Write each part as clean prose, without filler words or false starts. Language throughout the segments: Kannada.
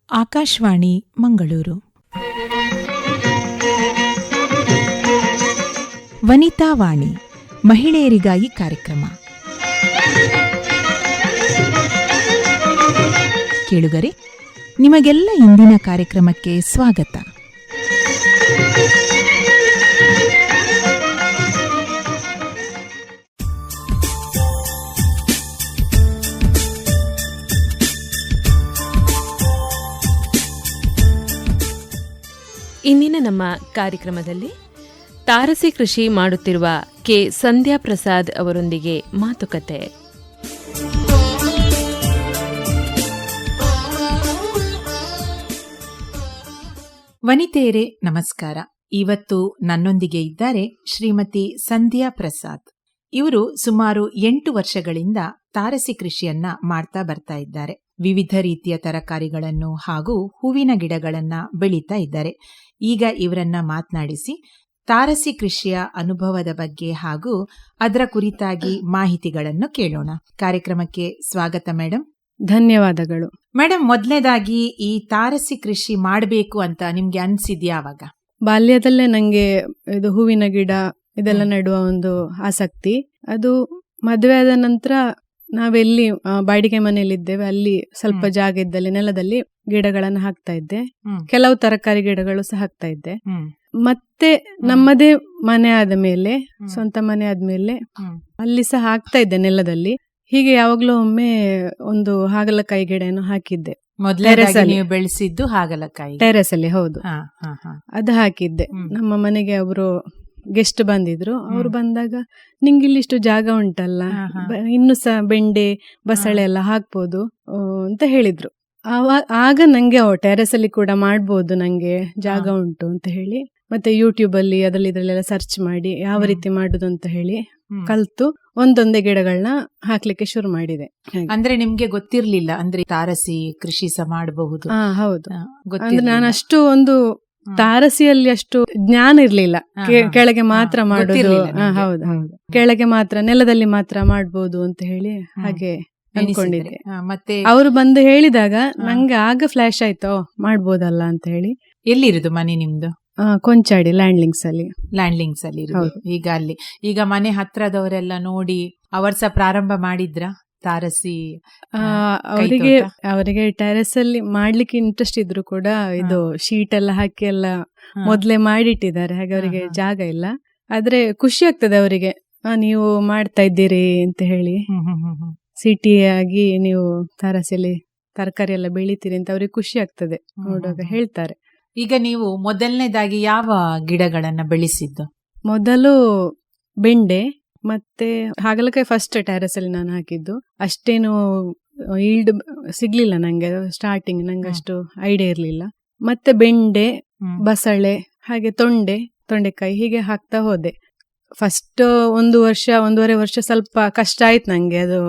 ಆಕಾಶವಾಣಿ ಮಂಗಳೂರು. ವನಿತಾ ವಾಣಿ, ಮಹಿಳೆಯರಿಗಾಗಿ ಕಾರ್ಯಕ್ರಮ. ಕೇಳುಗರೆ, ನಿಮಗೆಲ್ಲ ಇಂದಿನ ಕಾರ್ಯಕ್ರಮಕ್ಕೆ ಸ್ವಾಗತ. ಇಂದಿನ ನಮ್ಮ ಕಾರ್ಯಕ್ರಮದಲ್ಲಿ ತಾರಸಿ ಕೃಷಿ ಮಾಡುತ್ತಿರುವ ಕೆ. ಸಂಧ್ಯಾ ಪ್ರಸಾದ್ ಅವರೊಂದಿಗೆ ಮಾತುಕತೆ. ವನಿತೆಯರೇ ನಮಸ್ಕಾರ. ಇವತ್ತು ನನ್ನೊಂದಿಗೆ ಇದ್ದಾರೆ ಶ್ರೀಮತಿ ಸಂಧ್ಯಾ ಪ್ರಸಾದ್. ಇವರು ಸುಮಾರು 8 ವರ್ಷಗಳಿಂದ ತಾರಸಿ ಕೃಷಿಯನ್ನ ಮಾಡ್ತಾ ಬರ್ತಾ ಇದ್ದಾರೆ. ವಿವಿಧ ರೀತಿಯ ತರಕಾರಿಗಳನ್ನು ಹಾಗೂ ಹೂವಿನ ಗಿಡಗಳನ್ನ ಬೆಳೀತಾ ಇದ್ದಾರೆ. ಈಗ ಇವರನ್ನ ಮಾತನಾಡಿಸಿ ತಾರಸಿ ಕೃಷಿಯ ಅನುಭವದ ಬಗ್ಗೆ ಹಾಗೂ ಅದರ ಕುರಿತಾಗಿ ಮಾಹಿತಿಗಳನ್ನು ಕೇಳೋಣ. ಕಾರ್ಯಕ್ರಮಕ್ಕೆ ಸ್ವಾಗತ ಮೇಡಮ್. ಧನ್ಯವಾದಗಳು ಮೇಡಮ್. ಮೊದಲನೇದಾಗಿ ಈ ತಾರಸಿ ಕೃಷಿ ಮಾಡಬೇಕು ಅಂತ ನಿಮ್ಗೆ ಅನ್ಸಿದ್ಯಾ? ಅವಾಗ ಬಾಲ್ಯದಲ್ಲೇ ನಂಗೆ ಇದು ಹೂವಿನ ಗಿಡ ಇದೆಲ್ಲ ನೆಡುವ ಒಂದು ಆಸಕ್ತಿ. ಅದು ಮದುವೆ ಆದ ನಂತರ ನಾವೆಲ್ಲಿ ಬಾಡಿಗೆ ಮನೆಯಲ್ಲಿದ್ದೇವೆ, ಅಲ್ಲಿ ಸ್ವಲ್ಪ ಜಾಗ ಇದ್ದಲ್ಲಿ ನೆಲದಲ್ಲಿ ಗಿಡಗಳನ್ನು ಹಾಕ್ತಾ ಇದ್ದೆ. ಕೆಲವು ತರಕಾರಿ ಗಿಡಗಳು ಸಹ ಹಾಕ್ತಾ ಇದ್ದೆ. ಮತ್ತೆ ನಮ್ಮದೇ ಮನೆ ಆದ ಮೇಲೆ, ಸ್ವಂತ ಮನೆ ಆದ್ಮೇಲೆ ಅಲ್ಲಿ ಸಹ ಹಾಕ್ತಾ ಇದ್ದೆ ನೆಲದಲ್ಲಿ. ಹೀಗೆ ಯಾವಾಗ್ಲೂ ಒಮ್ಮೆ ಒಂದು ಹಾಗಲಕಾಯಿ ಗಿಡವನ್ನು ಹಾಕಿದ್ದೆ. ಬೆಳೆಸಿದ್ದು ಹಾಗಲಕಾಯಿ ಟೆರೆಸ್ ಅಲ್ಲಿ. ಹೌದು, ಅದು ಹಾಕಿದ್ದೆ. ನಮ್ಮ ಮನೆಗೆ ಅವರು ಗೆಸ್ಟ್ ಬಂದಿದ್ರು. ಅವ್ರು ಬಂದಾಗ ನಿಂಗೆ ಇಲ್ಲಿಷ್ಟು ಜಾಗ ಉಂಟಲ್ಲ, ಇನ್ನು ಸಹ ಬೆಂಡೆ ಬಸಳೆ ಎಲ್ಲ ಹಾಕ್ಬೋದು ಅಂತ ಹೇಳಿದ್ರು. ಆಗ ನಂಗೆ ಟೆರೆಸ್ ಅಲ್ಲಿ ಕೂಡ ಮಾಡ್ಬೋದು, ನಂಗೆ ಜಾಗ ಉಂಟು ಅಂತ ಹೇಳಿ ಮತ್ತೆ ಯೂಟ್ಯೂಬ್ ಅಲ್ಲಿ ಇದ್ರಲ್ಲೆಲ್ಲ ಸರ್ಚ್ ಮಾಡಿ ಯಾವ ರೀತಿ ಮಾಡುದು ಅಂತ ಹೇಳಿ ಕಲ್ತು ಒಂದೊಂದೇ ಗಿಡಗಳನ್ನ ಹಾಕ್ಲಿಕ್ಕೆ ಶುರು ಮಾಡಿದೆ. ಅಂದ್ರೆ ನಿಮ್ಗೆ ಗೊತ್ತಿರ್ಲಿಲ್ಲ ಅಂದ್ರೆ ತಾರಸಿ ಕೃಷಿ ಸಹ ಮಾಡಬಹುದು? ಹೌದು, ಅಂದ್ರೆ ನಾನು ಅಷ್ಟು ಒಂದು ತಾರಸಿಯಲ್ಲಿ ಅಷ್ಟು ಜ್ಞಾನ ಇರ್ಲಿಲ್ಲ. ಕೆಳಗೆ ಮಾತ್ರ ಮಾಡುದು. ಹೌದು ಹೌದು, ಕೆಳಗೆ ಮಾತ್ರ, ನೆಲದಲ್ಲಿ ಮಾತ್ರ ಮಾಡ್ಬೋದು ಅಂತ ಹೇಳಿ ಹಾಗೆ ಅನ್ಕೊಂಡಿದ್ದೆ. ಮತ್ತೆ ಅವರು ಬಂದು ಹೇಳಿದಾಗ ನಂಗೆ ಆಗ ಫ್ಲಾಶ್ ಆಯ್ತು, ಮಾಡ್ಬೋದಲ್ಲ ಅಂತ ಹೇಳಿ. ಎಲ್ಲಿರುದು ಮನೆ ನಿಮ್ದು? ಕೊಂಚಾಡಿ ಲ್ಯಾಂಡ್ಲಿಂಗ್ಸ್ ಅಲ್ಲಿ ಇರುದು. ಈಗ ಅಲ್ಲಿ ಈಗ ಮನೆ ಹತ್ರದವರೆಲ್ಲ ನೋಡಿ ಅವರು ಸಹ ಪ್ರಾರಂಭ ಮಾಡಿದ್ರ ತಾರಸಿ? ಅವರಿಗೆ ಟೆರೆಸ್ ಅಲ್ಲಿ ಮಾಡ್ಲಿಕ್ಕೆ ಇಂಟ್ರೆಸ್ಟ್ ಇದ್ರು ಕೂಡ ಇದು ಶೀಟ್ ಎಲ್ಲ ಹಾಕಿ ಎಲ್ಲ ಮೊದ್ಲೇ ಮಾಡಿಟ್ಟಿದ್ದಾರೆ. ಹಾಗೆ ಅವರಿಗೆ ಜಾಗ ಇಲ್ಲ. ಆದ್ರೆ ಖುಷಿ ಆಗ್ತದೆ ಅವರಿಗೆ, ನೀವು ಮಾಡ್ತಾ ಇದ್ದೀರಿ ಅಂತ ಹೇಳಿ. ಸಿಟಿಯಾಗಿ ನೀವು ತಾರಸಿಯಲ್ಲಿ ತರಕಾರಿ ಎಲ್ಲ ಬೆಳಿತೀರಿ ಅಂತ ಅವ್ರಿಗೆ ಖುಷಿ ಆಗ್ತದೆ ನೋಡುವಾಗ, ಹೇಳ್ತಾರೆ. ಈಗ ನೀವು ಮೊದಲನೇದಾಗಿ ಯಾವ ಗಿಡಗಳನ್ನ ಬೆಳೆಸಿದ್ದು? ಮೊದಲು ಬೆಂಡೆ ಮತ್ತೆ ಹಾಗಲಕಾಯಿ ಫಸ್ಟ್ ಟೆರೆಸ್ ಅಲ್ಲಿ ನಾನು ಹಾಕಿದ್ದು. ಅಷ್ಟೇನು ಈಲ್ಡ್ ಸಿಗ್ಲಿಲ್ಲ ನಂಗೆ ಸ್ಟಾರ್ಟಿಂಗ್, ನಂಗೆ ಅಷ್ಟು ಐಡಿಯಾ ಇರ್ಲಿಲ್ಲ. ಮತ್ತೆ ಬೆಂಡೆ, ಬಸಳೆ, ಹಾಗೆ ತೊಂಡೆಕಾಯಿ ಹೀಗೆ ಹಾಕ್ತಾ ಹೋದೆ. ಫಸ್ಟ್ 1.5 ವರ್ಷ ಸ್ವಲ್ಪ ಕಷ್ಟ ಆಯ್ತು ನಂಗೆ. ಅದು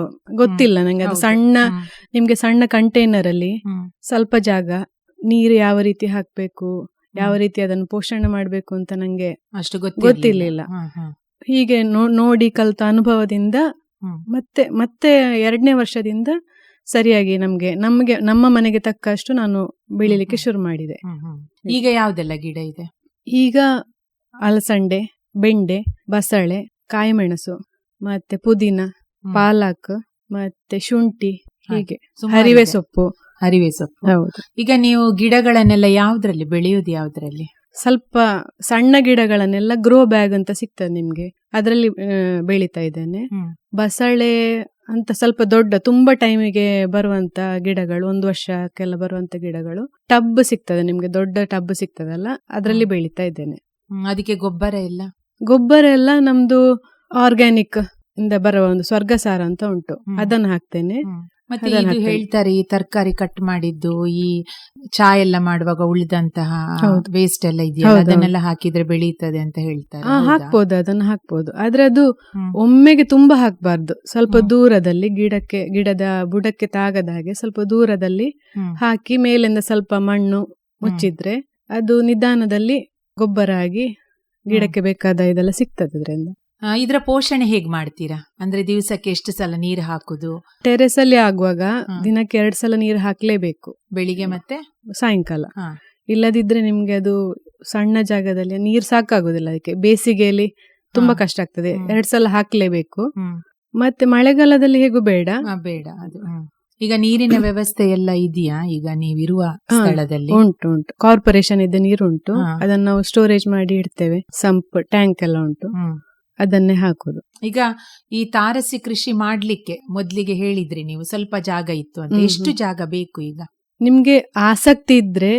ಗೊತ್ತಿಲ್ಲ ನಂಗೆ. ಅದು ನಿಮ್ಗೆ ಸಣ್ಣ ಕಂಟೈನರ್ ಅಲ್ಲಿ ಸ್ವಲ್ಪ ಜಾಗ, ನೀರು ಯಾವ ರೀತಿ ಹಾಕ್ಬೇಕು, ಯಾವ ರೀತಿ ಅದನ್ನು ಪೋಷಣೆ ಮಾಡ್ಬೇಕು ಅಂತ ನಂಗೆ ಅಷ್ಟು ಗೊತ್ತಿರ್ಲಿಲ್ಲ. ಹೀಗೆ ನೋಡಿ ಕಲ್ತ ಅನುಭವದಿಂದ ಮತ್ತೆ 2ನೇ ವರ್ಷದಿಂದ ಸರಿಯಾಗಿ ನಮ್ಮ ಮನೆಗೆ ತಕ್ಕಷ್ಟು ನಾನು ಬೆಳಿಲಿಕ್ಕೆ ಶುರು ಮಾಡಿದೆ. ಈಗ ಯಾವ್ದೆಲ್ಲ ಗಿಡ ಇದೆ? ಈಗ ಅಲಸಂಡೆ, ಬೆಂಡೆ, ಬಸಳೆ, ಕಾಯಿಮೆಣಸು, ಮತ್ತೆ ಪುದೀನ, ಪಾಲಕ್, ಮತ್ತೆ ಶುಂಠಿ, ಹೀಗೆ ಹರಿವೆ ಸೊಪ್ಪು. ಹೌದು. ಈಗ ನೀವು ಗಿಡಗಳನ್ನೆಲ್ಲ ಯಾವ್ದ್ರಲ್ಲಿ ಬೆಳೆಯೋದು? ಯಾವ್ದ್ರಲ್ಲಿ? ಸ್ವಲ್ಪ ಸಣ್ಣ ಗಿಡಗಳನ್ನೆಲ್ಲ ಗ್ರೋ ಬ್ಯಾಗ್ ಅಂತ ಸಿಗ್ತದೆ ನಿಮ್ಗೆ, ಅದರಲ್ಲಿ ಬೆಳೀತಾ ಇದ್ದೇನೆ. ಬಸಳೆ ಅಂತ ಸ್ವಲ್ಪ ದೊಡ್ಡ, ತುಂಬಾ ಟೈಮಿಗೆ ಬರುವಂತ ಗಿಡಗಳು, 1 ವರ್ಷಕ್ಕೆಲ್ಲ ಬರುವಂತ ಗಿಡಗಳು, ಟಬ್ ಸಿಗ್ತದೆ ನಿಮ್ಗೆ, ದೊಡ್ಡ ಟಬ್ ಸಿಗ್ತದಲ್ಲ, ಅದರಲ್ಲಿ ಬೆಳೀತಾ ಇದ್ದೇನೆ. ಅದಕ್ಕೆ ಗೊಬ್ಬರ ಎಲ್ಲ ನಮ್ದು ಆರ್ಗ್ಯಾನಿಕ್ ಇಂದ ಬರುವ ಒಂದು ಸ್ವರ್ಗಸಾರ ಅಂತ ಉಂಟು, ಅದನ್ನು ಹಾಕ್ತೇನೆ. ಮತ್ತೆ ಇದು ಹೇಳ್ತಾರೆ, ಈ ತರಕಾರಿ ಕಟ್ ಮಾಡಿದ್ದು, ಈ ಚಾ ಎಲ್ಲ ಮಾಡುವಾಗ ಉಳಿದಂತಹ ವೇಸ್ಟ್ ಎಲ್ಲ ಇದೆಯಲ್ಲ, ಅದನ್ನೆಲ್ಲ ಹಾಕಿದ್ರೆ ಬೆಳೀತದೆ ಅಂತ ಹೇಳ್ತಾರೆ. ಹಾಕ್ಬೋದು, ಅದನ್ನ ಹಾಕ್ಬೋದು. ಆದ್ರೆ ಅದು ಒಮ್ಮೆಗೆ ತುಂಬಾ ಹಾಕ್ಬಾರ್ದು. ಸ್ವಲ್ಪ ದೂರದಲ್ಲಿ ಗಿಡದ ಬುಡಕ್ಕೆ ತಾಗದ ಹಾಗೆ ಸ್ವಲ್ಪ ದೂರದಲ್ಲಿ ಹಾಕಿ ಮೇಲಿಂದ ಸ್ವಲ್ಪ ಮಣ್ಣು ಮುಚ್ಚಿದ್ರೆ ಅದು ನಿಧಾನದಲ್ಲಿ ಗೊಬ್ಬರ ಆಗಿ ಗಿಡಕ್ಕೆ ಬೇಕಾದ ಇದೆಲ್ಲ ಸಿಗ್ತದೆ ಅದರಿಂದ. ಇದರ ಪೋಷಣೆ ಹೇಗ್ ಮಾಡ್ತೀರಾ? ಅಂದ್ರೆ ದಿವಸಕ್ಕೆ ಎಷ್ಟು ಸಲ ನೀರು ಹಾಕುದು? ಟೆರೆಸ್ ಅಲ್ಲಿ ಆಗುವಾಗ ದಿನಕ್ಕೆ 2 ಸಲ ನೀರು ಹಾಕ್ಲೇಬೇಕು, ಬೆಳಿಗ್ಗೆ ಮತ್ತೆ ಸಾಯಂಕಾಲ. ಹಾ. ಇಲ್ಲದಿದ್ರೆ ನಿಮ್ಗೆ ಅದು ಸಣ್ಣ ಜಾಗದಲ್ಲಿ ನೀರು ಸಾಕಾಗುದಿಲ್ಲ. ಅದಕ್ಕೆ ಬೇಸಿಗೆಯಲ್ಲಿ ತುಂಬಾ ಕಷ್ಟ ಆಗ್ತದೆ. 2 ಸಲ ಹಾಕ್ಲೇಬೇಕು. ಮತ್ತೆ ಮಳೆಗಾಲದಲ್ಲಿ ಹೇಗೂ ಬೇಡ. ಬೇಡ ಅದು. ಈಗ ನೀರಿನ ವ್ಯವಸ್ಥೆ ಎಲ್ಲ ಇದೆಯಾ ಈಗ ನೀವಿರುವ ಸ್ಥಳದಲ್ಲಿ? ಉಂಟು. ಕಾರ್ಪೊರೇಷನ್ ಇದ್ದ ನೀರು ಉಂಟು. ಅದನ್ನ ನಾವು ಸ್ಟೋರೇಜ್ ಮಾಡಿ ಇಡ್ತೇವೆ. ಸಂಪ್ ಟ್ಯಾಂಕ್ ಎಲ್ಲ ಉಂಟು, ಅದನ್ನೇ ಹಾಕುದು. ಈಗ ಈ ತಾರಸಿ ಕೃಷಿ ಮಾಡ್ಲಿಕ್ಕೆ ಮೊದ್ಲಿಗೆ ಹೇಳಿದ್ರಿ ನೀವು ಸ್ವಲ್ಪ ಜಾಗ ಇತ್ತು ಅಂತ. ಎಷ್ಟು ಜಾಗ ಬೇಕು ಈಗ ನಿಮ್ಗೆ? ಆಸಕ್ತಿ ಇದ್ರೆ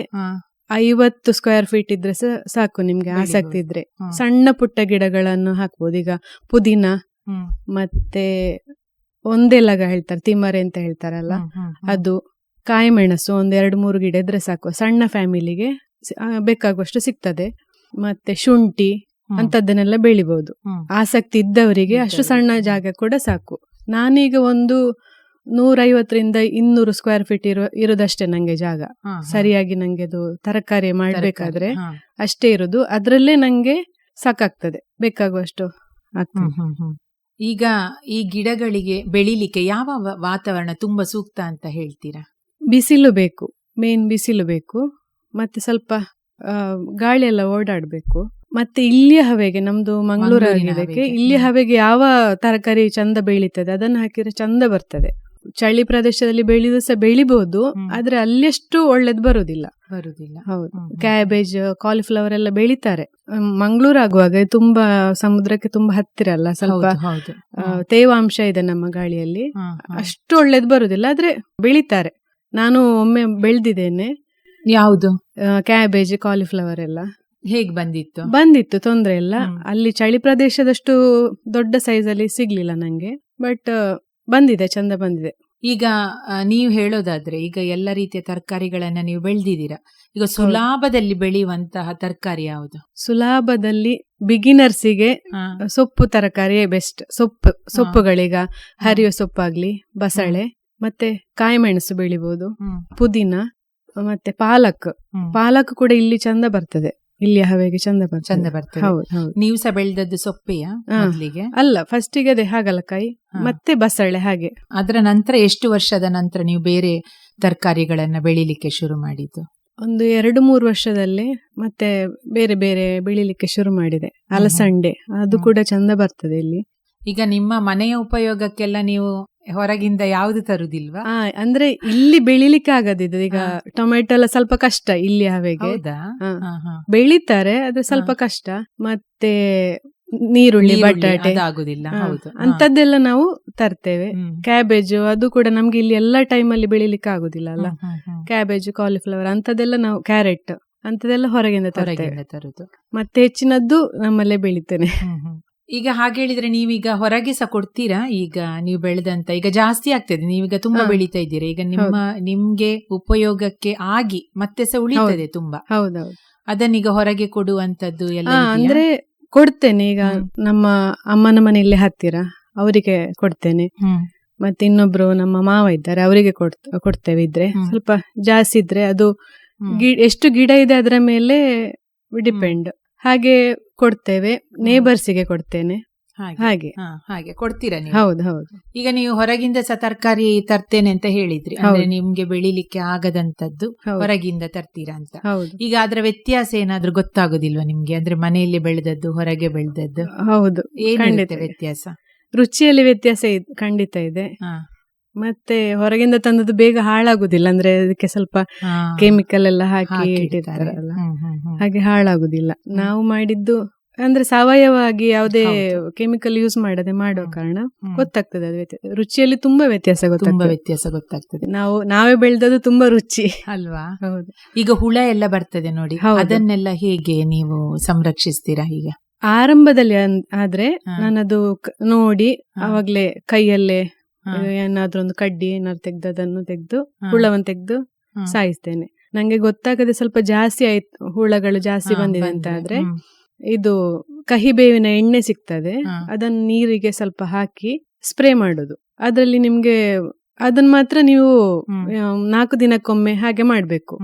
50 ಸ್ಕ್ವೇರ್ ಫೀಟ್ ಇದ್ರೆ ಸಾಕು. ನಿಮ್ಗೆ ಆಸಕ್ತಿ ಇದ್ರೆ ಸಣ್ಣ ಪುಟ್ಟ ಗಿಡಗಳನ್ನು ಹಾಕ್ಬೋದು. ಈಗ ಪುದೀನ ಮತ್ತೆ ಒಂದೆಲಗ ಹೇಳ್ತಾರೆ, ತಿಮ್ಮರೆ ಅಂತ ಹೇಳ್ತಾರಲ್ಲ, ಅದು, ಕಾಯಿ ಮೆಣಸು 1-2-3 ಗಿಡ ಇದ್ರೆ ಸಾಕು. ಸಣ್ಣ ಫ್ಯಾಮಿಲಿಗೆ ಬೇಕಾಗುವಷ್ಟು ಸಿಗ್ತದೆ. ಮತ್ತೆ ಶುಂಠಿ ಅಂತದ್ದನ್ನೆಲ್ಲ ಬೆಳಿಬಹುದು. ಆಸಕ್ತಿ ಇದ್ದವರಿಗೆ ಅಷ್ಟು ಸಣ್ಣ ಜಾಗ ಕೂಡ ಸಾಕು. ನಾನೀಗ ಒಂದು 150-200 ಸ್ಕ್ವೇರ್ ಫೀಟ್ ಇರೋದಷ್ಟೇ ನಂಗೆ ಜಾಗ. ಸರಿಯಾಗಿ ನಂಗೆ ಅದು ತರಕಾರಿ ಮಾಡ್ಬೇಕಾದ್ರೆ ಅಷ್ಟೇ ಇರೋದು. ಅದ್ರಲ್ಲೇ ನಂಗೆ ಸಾಕಾಗ್ತದೆ, ಬೇಕಾಗುವಷ್ಟು ಆಗ್ತದೆ. ಈಗ ಈ ಗಿಡಗಳಿಗೆ ಬೆಳಿಲಿಕ್ಕೆ ಯಾವ ವಾತಾವರಣ ತುಂಬಾ ಸೂಕ್ತ ಅಂತ ಹೇಳ್ತೀರಾ? ಬಿಸಿಲು ಬೇಕು, ಮೇನ್ ಬಿಸಿಲು ಬೇಕು. ಮತ್ತೆ ಸ್ವಲ್ಪ ಗಾಳಿ ಎಲ್ಲ ಓಡಾಡ್ಬೇಕು. ಮತ್ತೆ ಇಲ್ಲಿಯ ಹವೆಗೆ, ನಮ್ದು ಮಂಗಳೂರು ಆಗಿದ್ದಕ್ಕೆ ಇಲ್ಲಿಯ ಹವೆಗೆ ಯಾವ ತರಕಾರಿ ಚಂದ ಬೆಳೀತದೆ ಅದನ್ನ ಹಾಕಿದ್ರೆ ಚಂದ ಬರ್ತದೆ. ಚಳಿ ಪ್ರದೇಶದಲ್ಲಿ ಬೆಳೆದು ಸಹ ಬೆಳಿಬಹುದು, ಆದ್ರೆ ಅಲ್ಲಿಯಷ್ಟು ಒಳ್ಳೇದು ಬರುದಿಲ್ಲ. ಹೌದು. ಕ್ಯಾಬೇಜ್, ಕಾಲಿಫ್ಲವರ್ ಎಲ್ಲ ಬೆಳಿತಾರೆ. ಮಂಗಳೂರು ಆಗುವಾಗ ತುಂಬಾ ಸಮುದ್ರಕ್ಕೆ ತುಂಬಾ ಹತ್ತಿರ ಅಲ್ಲ, ಸ್ವಲ್ಪ ತೇವಾಂಶ ಇದೆ ನಮ್ಮ ಗಾಳಿಯಲ್ಲಿ, ಅಷ್ಟು ಒಳ್ಳೇದು ಬರುದಿಲ್ಲ. ಆದ್ರೆ ಬೆಳಿತಾರೆ. ನಾನು ಒಮ್ಮೆ ಬೆಳೆದಿದ್ದೇನೆ. ಯಾವುದು? ಕ್ಯಾಬೇಜ್, ಕಾಲಿಫ್ಲವರ್ ಎಲ್ಲ. ಹೇಗ್ ಬಂದಿತ್ತು? ತೊಂದ್ರೆ ಇಲ್ಲ. ಅಲ್ಲಿ ಚಳಿ ಪ್ರದೇಶದಷ್ಟು ದೊಡ್ಡ ಸೈಜ್ ಅಲ್ಲಿ ಸಿಗ್ಲಿಲ್ಲ ನಂಗೆ, ಬಟ್ ಬಂದಿದೆ, ಚಂದ ಬಂದಿದೆ. ಈಗ ನೀವು ಹೇಳೋದಾದ್ರೆ ಈಗ ಎಲ್ಲ ರೀತಿಯ ತರಕಾರಿಗಳನ್ನ ನೀವು ಬೆಳೆದಿದ್ದೀರಾ. ಈಗ ಸುಲಭದಲ್ಲಿ ಬೆಳೆಯುವಂತಹ ತರಕಾರಿ ಯಾವುದು? ಸುಲಭದಲ್ಲಿ ಬಿಗಿನರ್ಸಿಗೆ ಸೊಪ್ಪು ತರಕಾರಿಯೇ ಬೆಸ್ಟ್. ಸೊಪ್ಪುಗಳೀಗ ಹರಿಯುವ ಸೊಪ್ಪಾಗ್ಲಿ, ಬಸಳೆ, ಮತ್ತೆ ಕಾಯಿ ಮೆಣಸು ಬೆಳಿಬಹುದು, ಪುದೀನ, ಮತ್ತೆ ಪಾಲಕ್ ಕೂಡ ಇಲ್ಲಿ ಚಂದ ಬರ್ತದೆ. ಇಲ್ಲಿ ಹವೆಗೆ ಚಂದ ಬರ್ತದೆ. ಹೌದು. ನೀವು ಸಹ ಬೆಳೆದದ್ದು ಸೊಪ್ಪೆಯ? ಅಲ್ಲ, ಫಸ್ಟಿಗೆ ಅದೇ ಹಾಗಲಕಾಯಿ ಮತ್ತೆ ಬಸಳೆ. ಹಾಗೆ ಅದರ ನಂತರ ಎಷ್ಟು ವರ್ಷದ ನಂತರ ನೀವು ಬೇರೆ ತರಕಾರಿಗಳನ್ನ ಬೆಳಿಲಿಕ್ಕೆ ಶುರು ಮಾಡಿದ್ದು? ಒಂದು 2-3 ವರ್ಷದಲ್ಲಿ ಮತ್ತೆ ಬೇರೆ ಬೇರೆ ಬೆಳಿಲಿಕ್ಕೆ ಶುರು ಮಾಡಿದೆ. ಅಲಸಂಡೆ, ಅದು ಕೂಡ ಚಂದ ಬರ್ತದೆ ಇಲ್ಲಿ. ಈಗ ನಿಮ್ಮ ಮನೆಯ ಉಪಯೋಗಕ್ಕೆಲ್ಲ ನೀವು ಹೊರಗಿಂದ ಯಾವ್ದು ತರುದಿಲ್ವಾ? ಅಂದ್ರೆ ಇಲ್ಲಿ ಬೆಳಿಲಿಕ್ಕೆ ಆಗದಿದ್ದು. ಈಗ ಟೊಮೆಟೊ ಎಲ್ಲ ಸ್ವಲ್ಪ ಕಷ್ಟ ಇಲ್ಲಿ ಹವೆಗೆ. ಬೆಳಿತಾರೆ, ಅದು ಸ್ವಲ್ಪ ಕಷ್ಟ. ಮತ್ತೆ ನೀರುಳ್ಳಿ, ಬಟಾಟೆ ಆಗುದಿಲ್ಲ ಅಂತದ್ದೆಲ್ಲ ನಾವು ತರ್ತೇವೆ. ಕ್ಯಾಬೇಜ್, ಅದು ಕೂಡ ನಮ್ಗೆ ಇಲ್ಲಿ ಎಲ್ಲಾ ಟೈಮಲ್ಲಿ ಬೆಳಿಲಿಕ್ಕೆ ಆಗುದಿಲ್ಲ ಅಲ್ಲ. ಕ್ಯಾಬೇಜ್, ಕಾಲಿಫ್ಲವರ್ ಅಂತದೆಲ್ಲ ನಾವು, ಕ್ಯಾರೆಟ್ ಅಂತದೆಲ್ಲ ಹೊರಗಿಂದ ತರುದು. ಮತ್ತೆ ಹೆಚ್ಚಿನದ್ದು ನಮ್ಮಲ್ಲೇ ಬೆಳಿತೇನೆ. ಈಗ ಹಾಗೆ ಹೇಳಿದ್ರೆ ನೀವೀಗ ಹೊರಗೆ ಸಹ ಕೊಡ್ತೀರಾ? ಈಗ ನೀವು ಬೆಳೆದಂತ ಈಗ ಜಾಸ್ತಿ ಆಗ್ತದೆ, ನೀವೀಗ ತುಂಬಾ ಬೆಳೀತಾ ಇದ್ದೀರಾ. ಈಗ ನಿಮ್ಗೆ ಉಪಯೋಗಕ್ಕೆ ಆಗಿ ಮತ್ತೆ ಸಹ ಉಳಿತದೆ ತುಂಬಾ. ಹೌದೌದು. ಅದನ್ನೀಗ ಹೊರಗೆ ಕೊಡುವಂತದ್ದು ಎಲ್ಲ ಅಂದ್ರೆ ಕೊಡ್ತೇನೆ. ಈಗ ನಮ್ಮ ಅಮ್ಮನ ಮನೆಯಲ್ಲಿ ಹತ್ತಿರ ಅವರಿಗೆ ಕೊಡ್ತೇನೆ. ಮತ್ತೆ ಇನ್ನೊಬ್ರು ನಮ್ಮ ಮಾವ ಇದ್ದಾರೆ, ಅವರಿಗೆ ಕೊಡ್ತೇವೆ. ಇದ್ರೆ ಸ್ವಲ್ಪ ಜಾಸ್ತಿ ಇದ್ರೆ, ಅದು ಎಷ್ಟು ಗಿಡ ಇದೆ ಅದರ ಮೇಲೆ ಡಿಪೆಂಡ್. ಹಾಗೆ ಕೊಡ್ತೇವೆ. ನೇಬರ್ಸಿಗೆ ಕೊಡ್ತೇನೆ. ಹಾಗೆ ಕೊಡ್ತೀರಾ ನೀವು? ಹೌದು. ಈಗ ನೀವು ಹೊರಗಿಂದ ಸಹ ತರಕಾರಿ ತರ್ತೇನೆ ಅಂತ ಹೇಳಿದ್ರಿ, ಅಂದ್ರೆ ನಿಮ್ಗೆ ಬೆಳಿಲಿಕ್ಕೆ ಆಗದಂತದ್ದು ಹೊರಗಿಂದ ತರ್ತೀರಾ ಅಂತ. ಈಗ ಅದರ ವ್ಯತ್ಯಾಸ ಏನಾದ್ರೂ ಗೊತ್ತಾಗುದಿಲ್ವಾ ನಿಮ್ಗೆ? ಅಂದ್ರೆ ಮನೆಯಲ್ಲಿ ಬೆಳೆದದ್ದು, ಹೊರಗೆ ಬೆಳೆದದ್ದು? ಹೌದು, ಏನಿರುತ್ತೆ ವ್ಯತ್ಯಾಸ? ರುಚಿಯಲ್ಲಿ ವ್ಯತ್ಯಾಸ ಖಂಡಿತ ಇದೆ. ಮತ್ತೆ ಹೊರಗಿಂದ ತಂದದ್ದು ಬೇಗ ಹಾಳಾಗುದಿಲ್ಲ, ಅಂದ್ರೆ ಅದಕ್ಕೆ ಸ್ವಲ್ಪ ಕೆಮಿಕಲ್ ಎಲ್ಲ ಹಾಕಿ ಇಟ್ಟಿರ್ತಾರಲ್ಲ, ಹಾಗೆ ಹಾಳಾಗುದಿಲ್ಲ. ನಾವು ಮಾಡಿದ್ದು ಅಂದ್ರೆ ಸಾವಯವಾಗಿ ಯಾವುದೇ ಕೆಮಿಕಲ್ ಯೂಸ್ ಮಾಡದೆ ಮಾಡೋ ಕಾರಣ ಗೊತ್ತಾಗ್ತದೆ. ಅದು ರುಚಿಯಲ್ಲಿ ತುಂಬಾ ವ್ಯತ್ಯಾಸ ಗೊತ್ತಾಗ್ತದೆ. ನಾವೇ ಬೆಳೆದದ್ದು ತುಂಬಾ ರುಚಿ ಅಲ್ವಾ? ಹೌದು. ಈಗ ಹುಳ ಎಲ್ಲ ಬರ್ತದೆ ನೋಡಿ, ಅದನ್ನೆಲ್ಲ ಹೇಗೆ ನೀವು ಸಂರಕ್ಷಿಸ್ತೀರಾ? ಈಗ ಆರಂಭದಲ್ಲಿ ಆದ್ರೆ ನಾನದು ನೋಡಿ ಅವಾಗ್ಲೇ ಕೈಯಲ್ಲೇ ಏನಾದ್ರೂ ಒಂದು ಕಡ್ಡಿ ಏನಾದ್ರು ತೆಗ್ದು ಅದನ್ನು ತೆಗ್ದು ಹುಳವನ್ನು ತೆಗ್ದು ಸಾಯಿಸ್ತೇನೆ. ನಂಗೆ ಗೊತ್ತಾಗದೆ ಸ್ವಲ್ಪ ಜಾಸ್ತಿ ಆಯ್ತು, ಹುಳಗಳು ಜಾಸ್ತಿ ಬಂದಿದೆ ಅಂತ ಆದ್ರೆ ಇದು ಕಹಿಬೇವಿನ ಎಣ್ಣೆ ಸಿಗ್ತದೆ, ಅದನ್ನ ನೀರಿಗೆ ಸ್ವಲ್ಪ ಹಾಕಿ ಸ್ಪ್ರೇ ಮಾಡುದು. ಅದ್ರಲ್ಲಿ ನಿಮ್ಗೆ ಅದನ್ನ ಮಾತ್ರ ನೀವು 4 ದಿನಕ್ಕೊಮ್ಮೆ ಹಾಗೆ ಮಾಡ್ಬೇಕು.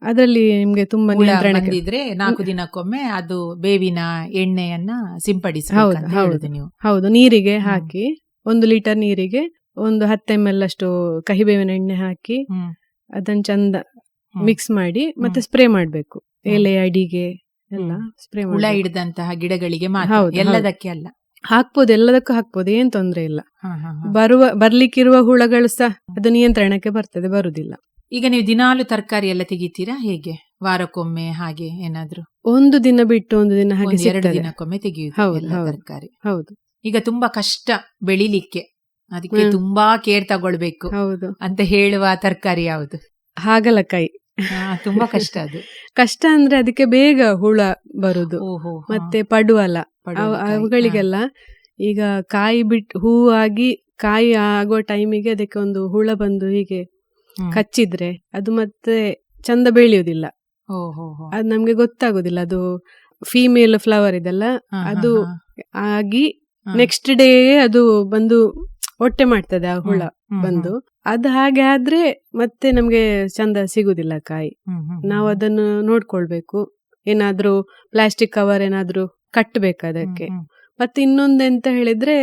ಅದರಲ್ಲಿ ನಿಮ್ಗೆ ತುಂಬಾ ಹುಳ ನಿಯಂತ್ರಣಕ್ಕೆ ಬಂದಿದ್ರೆ 4 ದಿನಕ್ಕೊಮ್ಮೆ ಅದು ಬೇವಿನ ಎಣ್ಣೆಯನ್ನ ಸಿಂಪಡಿಸಬೇಕು ಹೌದು, ಅಂತ ಹೌದು. ಹೇಳುದು ನೀವು. ಹೌದು, ನೀರಿಗೆ ಹಾಕಿ 1 ಲೀಟರ್ ನೀರಿಗೆ ಒಂದು 10 ml ಅಷ್ಟು ಕಹಿಬೇವಿನ ಎಣ್ಣೆ ಹಾಕಿ ಹ್ಮ್. ಅದನ್ನ ಚಂದ ಹ್ಮ್. ಮಿಕ್ಸ್ ಮಾಡಿ ಮತ್ತೆ ಸ್ಪ್ರೇ ಮಾಡ್ಬೇಕು. ಎಲೆ ಅಡಿಗೆ ಎಲ್ಲ ಸ್ಪ್ರೇ ಹುಳ ಮಾಡಿ ಹಿಡಿದಂತಹ ಗಿಡಗಳಿಗೆ ಮಾತ್ರ, ಹೌದು, ಎಲ್ಲದಕ್ಕೆ ಅಲ್ಲ. ಹಾಕ್ಬೋದು, ಎಲ್ಲದಕ್ಕೂ ಹಾಕ್ಬೋದು, ಏನ್ ತೊಂದ್ರೆ ಇಲ್ಲ. ಹ, ಹ, ಹ. ಬರ್ಲಿಕ್ಕಿರುವ ಹುಳಗಳು ಸಹ ಅದು ನಿಯಂತ್ರಣಕ್ಕೆ ಬರ್ತದೆ, ಬರುದಿಲ್ಲ. ಈಗ ನೀವು ದಿನಾಲು ತರಕಾರಿ ಎಲ್ಲ ತೆಗಿತೀರಾ ಹೇಗೆ? ವಾರಕ್ಕೊಮ್ಮೆ ಹಾಗೆ ಏನಾದ್ರು? ಒಂದು ದಿನ ಬಿಟ್ಟು ಒಂದು ದಿನ ಹಾಗೆ 2 ಸಿಗ್ತದೆ. ದಿನಕ್ಕೊಮ್ಮೆ ತೆಗೆಯುದು ಹೌದು, ಎಲ್ಲ ಹೌದು. ತರಕಾರಿ. ಹೌದು, ಈಗ ತುಂಬಾ ಕಷ್ಟ ಬೆಳಿಲಿಕ್ಕೆ, ಅದಕ್ಕೆ ತುಂಬಾ ಕೇರ್ ತಗೊಳ್ಬೇಕು ಹೌದು. ಅಂತ ಹೇಳುವ ತರಕಾರಿ ಯಾವುದು? ಹಾಗಲಕಾಯಿ ತುಂಬಾ ಕಷ್ಟ ಅದು. ಕಷ್ಟ ಅಂದ್ರೆ ಅದಕ್ಕೆ ಬೇಗ ಹುಳ ಬರುದು. ಓಹೋ, ಮತ್ತೆ ಪಡುವಲ ಅವುಗಳಿಗೆಲ್ಲ ಈಗ ಕಾಯಿ ಬಿಟ್ಟು ಹೂ ಆಗಿ ಕಾಯಿ ಆಗೋ ಟೈಮಿಗೆ ಅದಕ್ಕೆ ಒಂದು ಹುಳ ಬಂದು ಹೀಗೆ ಕಚ್ಚಿದ್ರೆ ಅದು ಮತ್ತೆ ಚಂದ ಬೆಳೆಯುವುದಿಲ್ಲ. ಅದು ನಮ್ಗೆ ಗೊತ್ತಾಗುದಿಲ್ಲ. ಅದು ಫೀಮೇಲ್ ಫ್ಲವರ್ ಇದೆಲ್ಲ, ಅದು ಆಗಿ ನೆಕ್ಸ್ಟ್ ಡೇ ಅದು ಬಂದು ಹೊಟ್ಟೆ ಮಾಡ್ತದೆ ಆ ಹುಳ ಬಂದು. ಅದು ಹಾಗೆ ಆದ್ರೆ ಮತ್ತೆ ನಮ್ಗೆ ಚಂದ ಸಿಗುದಿಲ್ಲ ಕಾಯಿ. ನಾವು ಅದನ್ನು ನೋಡ್ಕೊಳ್ಬೇಕು. ಏನಾದ್ರೂ ಪ್ಲಾಸ್ಟಿಕ್ ಕವರ್ ಏನಾದ್ರೂ ಕಟ್ಟಬೇಕು ಅದಕ್ಕೆ. ಮತ್ತೆ ಇನ್ನೊಂದೆಂತ ಹೇಳಿದ್ರೆ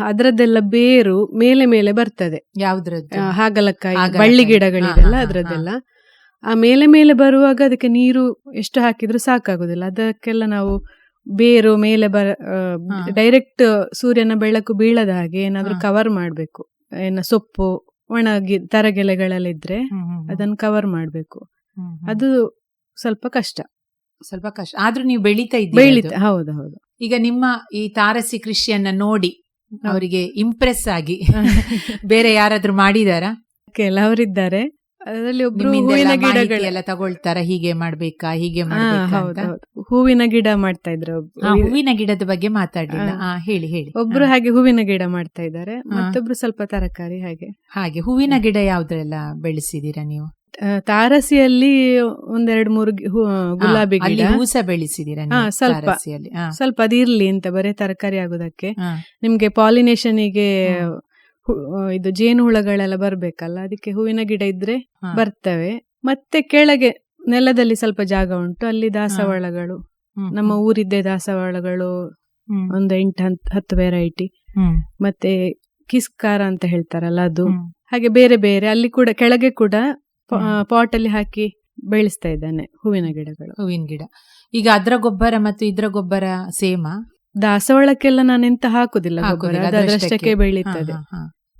ಅದರದ್ದೆಲ್ಲ ಬೇರು ಮೇಲೆ ಮೇಲೆ ಬರ್ತದೆ. ಯಾವ್ದ್ರದ್ದು? ಹಾಗಲಕಾಯಿ ಬಳ್ಳಿ ಗಿಡಗಳಿದೆಲ್ಲ ಅದರದ್ದೆಲ್ಲ ಆ ಮೇಲೆ ಮೇಲೆ ಬರುವಾಗ ಅದಕ್ಕೆ ನೀರು ಎಷ್ಟು ಹಾಕಿದ್ರು ಸಾಕಾಗುದಿಲ್ಲ. ಅದಕ್ಕೆಲ್ಲ ನಾವು ಬೇರು ಮೇಲೆ ಡೈರೆಕ್ಟ್ ಸೂರ್ಯನ ಬೆಳಕು ಬೀಳದ ಹಾಗೆ ಏನಾದ್ರೂ ಕವರ್ ಮಾಡ್ಬೇಕು. ಸೊಪ್ಪು ಒಣಗಿ ತರಗೆಲೆಗಳೆಲ್ಲ ಇದ್ರೆ ಅದನ್ನು ಕವರ್ ಮಾಡ್ಬೇಕು. ಅದು ಸ್ವಲ್ಪ ಕಷ್ಟ. ಆದ್ರೂ ನೀವು ಬೆಳೀತಾ ಇದ್ದೀರಿ. ಹೌದು ಹೌದು. ಈಗ ನಿಮ್ಮ ಈ ತಾರಸಿ ಕೃಷಿಯನ್ನ ನೋಡಿ ಅವರಿಗೆ ಇಂಪ್ರೆಸ್ ಆಗಿ ಬೇರೆ ಯಾರಾದ್ರೂ ಮಾಡಿದಾರಾ? ಕೆಲವರಿದ್ದಾರೆ. ಅದರಲ್ಲಿ ಒಬ್ರು ಹೂವಿನ ಗಿಡಗಳೆಲ್ಲ ತಗೊಳ್ತಾರ, ಹೀಗೆ ಮಾಡ್ಬೇಕಾ ಹೀಗೆ ಮಾಡ್ಬೇಕಾ ಅಂತ. ಹೂವಿನ ಗಿಡ ಮಾಡ್ತಾ ಇದ್ರು. ಹೂವಿನ ಗಿಡದ ಬಗ್ಗೆ ಮಾತಾಡಲಿಲ್ಲ, ಹೇಳಿ ಹೇಳಿ. ಒಬ್ರು ಹಾಗೆ ಹೂವಿನ ಗಿಡ ಮಾಡ್ತಾ ಇದ್ದಾರೆ, ಮತ್ತೊಬ್ರು ಸ್ವಲ್ಪ ತರಕಾರಿ ಹಾಗೆ. ಹೂವಿನ ಗಿಡ ಯಾವ್ದ್ರೆಲ್ಲ ಬೆಳೆಸಿದೀರಾ ನೀವು? ತಾರಸಿಯಲ್ಲಿ 1-2-3 ಗುಲಾಬಿ ಗಿಡ ಹೂಸ ಬೆಳೆಸಿದೀರಾ? ಸ್ವಲ್ಪ ಅದು ಇರ್ಲಿ ಅಂತ, ಬರೀ ತರಕಾರಿ ಆಗುದಕ್ಕೆ. ನಿಮ್ಗೆ ಪಾಲಿನೇಷನ್ಗೆ ಇದು ಜೇನು ಹುಳಗಳೆಲ್ಲ ಬರ್ಬೇಕಲ್ಲ, ಅದಕ್ಕೆ ಹೂವಿನ ಗಿಡ ಇದ್ರೆ ಬರ್ತವೆ. ಮತ್ತೆ ಕೆಳಗೆ ನೆಲದಲ್ಲಿ ಸ್ವಲ್ಪ ಜಾಗ ಉಂಟು, ಅಲ್ಲಿ ದಾಸವಾಳಗಳು, ನಮ್ಮ ಊರಿದ್ದೆ ದಾಸವಾಳಗಳು 8-10 ವೆರೈಟಿ, ಮತ್ತೆ ಕಿಸ್ಕಾರ ಅಂತ ಹೇಳ್ತಾರಲ್ಲ ಅದು, ಹಾಗೆ ಬೇರೆ ಬೇರೆ. ಅಲ್ಲಿ ಕೂಡ ಕೆಳಗೆ ಕೂಡ ಪಾಟ್ ಅಲ್ಲಿ ಹಾಕಿ ಬೆಳೆಸ್ತಾ ಇದ್ದಾನೆ ಹೂವಿನ ಗಿಡಗಳು. ಹೂವಿನ ಗಿಡ ಈಗ ಅದ್ರ ಗೊಬ್ಬರ ಮತ್ತು ಇದ್ರ ಗೊಬ್ಬರ ಸೇಮಾ? ದಾಸವಾಳಕ್ಕೆಲ್ಲ ನಾನೆಂತ ಹಾಕುದಿಲ್ಲ ಗೊಬ್ಬರ, ಅದರಷ್ಟಕ್ಕೆ ಬೆಳೀತದೆ.